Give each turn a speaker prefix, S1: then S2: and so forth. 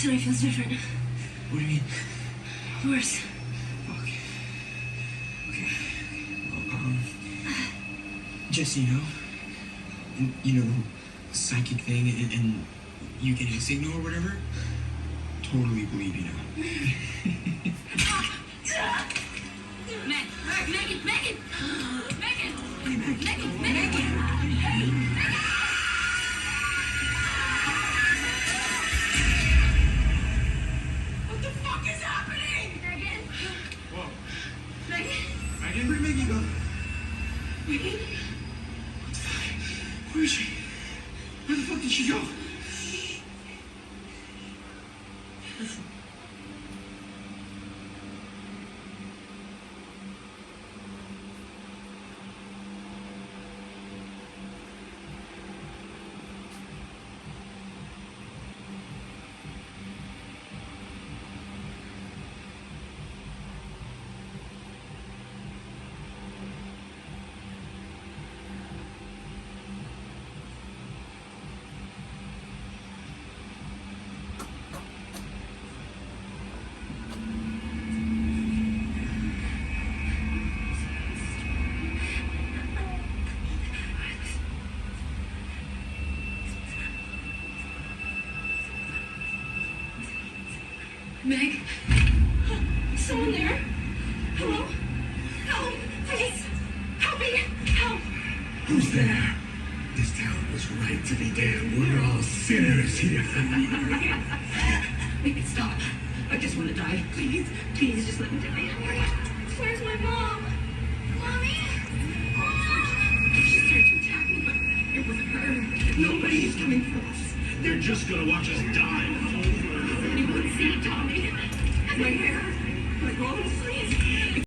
S1: Tonight feels different.
S2: What do you mean?
S1: Worse.
S2: Okay. Okay. Well, Jesse, psychic thing and you getting a signal or whatever? Totally believe you now.
S1: Megan! Megan!
S2: What the fuck is happening?
S1: Megan!
S2: Whoa.
S1: Megan!
S2: Megan, where'd Megan go?
S1: Megan!
S2: What the fuck? Where is she? Where the fuck did she go? Listen.
S1: Meg? Someone there? Hello? Help! Please! Help me! Help!
S3: Who's there? This town was right to be damned. We're all sinners here.
S1: Make it stop. I just want to die. Please, please, just let me die. Where's my mom? Mommy? She started to attack me, but it wasn't her. Nobody is coming for us.
S3: They're just gonna watch us die.
S1: You wouldn't see Tommy. My hair, my bones, please.